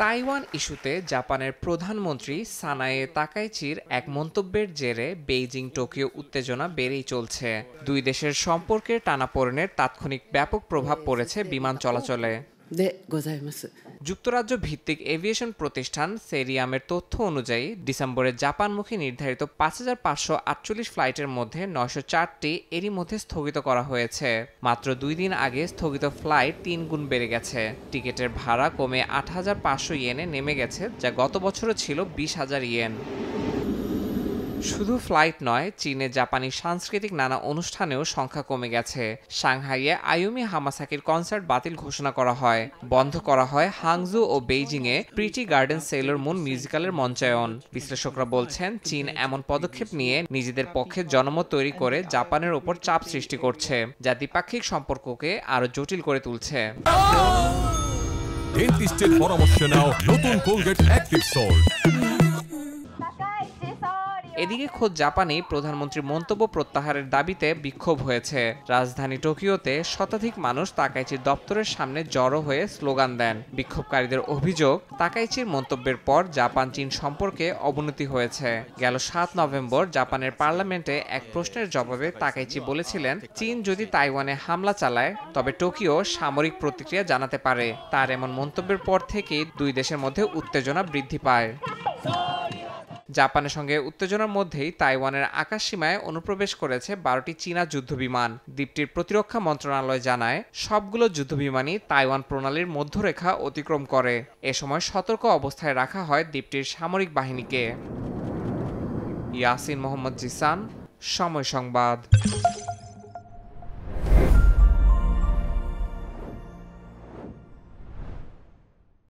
Taiwan ইস্যুতে জাপানের প্রধানমন্ত্রী সানায়ে তাকাইচির এক মন্তব্যের জেরে বেইজিং টোকিও উত্তেজনা বেড়েই চলছে। দুই দেশের সম্পর্কের টানাপোড়েনের তাৎক্ষণিক ব্যাপক প্রভাব পড়েছে বিমান চলাচলে। যুক্তরাজ্য ভিত্তিক এভিয়েশন প্রতিষ্ঠান সেরিয়ামের তথ্য অনুযায়ী ডিসেম্বরে জাপানমুখী নির্ধারিত ৫,৫৪৮ ফ্লাইটের মধ্যে ৯০৪টি এরই মধ্যে স্থগিত করা হয়েছে। মাত্র ২ দিন আগে স্থগিত ফ্লাইট ৩ গুণ বেড়ে গেছে। টিকিটের ভাড়া কমে ৮,৫০০ ইয়েনে নেমে গেছে, যা গত বছরও ছিল ২০,০০০ ইয়েন। শুধু ফ্লাইট নয়, চীনে জাপানি সাংস্কৃতিক নানা অনুষ্ঠানেও সংখ্যা কমে গেছে। সাংহাইয়ে আয়ুমি হামাসাকির কনসার্ট বাতিল ঘোষণা করা হয়। বন্ধ করা হয় হাংজু ও বেইজিংয়ে প্রিটি গার্ডেন সেলর মুন মিউজিক্যালের মঞ্চায়ন। বিশ্লেষকরা বলছেন, চীন এমন পদক্ষেপ নিয়ে নিজেদের পক্ষে জনমত তৈরি করে জাপানের ওপর চাপ সৃষ্টি করছে, যা দ্বিপাক্ষিক সম্পর্ককে আরও জটিল করে তুলছে। ডেন্টিস্টের পরামর্শ নাও নতুন কোলগেট অ্যাক্টিভ সল্ট। এদিকে খোদ জাপানেই প্রধানমন্ত্রীর মন্তব্য প্রত্যাহারের দাবিতে বিক্ষোভ হয়েছে। রাজধানী টোকিওতে শতাধিক মানুষ তাকাইচির দপ্তরের সামনে জড়ো হয়ে স্লোগান দেন। বিক্ষোভকারীদের অভিযোগ, তাকাইচির মন্তব্যের পর জাপান চীন সম্পর্কে অবনতি হয়েছে। গেল ৭ নভেম্বর জাপানের পার্লামেন্টে এক প্রশ্নের জবাবে তাকাইচি বলেছিলেন, চীন যদি তাইওয়ানে হামলা চালায় তবে টোকিও সামরিক প্রতিক্রিয়া জানাতে পারে। তার এমন মন্তব্যের পর থেকেই দুই দেশের মধ্যে উত্তেজনা বৃদ্ধি পায়। জাপানের সঙ্গে উত্তেজনার মধ্যেই তাইওয়ানের আকাশসীমায় অনুপ্রবেশ করেছে ১২টি চীনা যুদ্ধবিমান। দ্বীপটির প্রতিরক্ষা মন্ত্রণালয় জানায়, সবগুলো যুদ্ধবিমানই তাইওয়ান প্রণালীর মধ্যরেখা অতিক্রম করে। এ সময় সতর্ক অবস্থায় রাখা হয় দ্বীপটির সামরিক বাহিনীকে। ইয়াসিন মোহাম্মদ জিসান, সময় সংবাদ।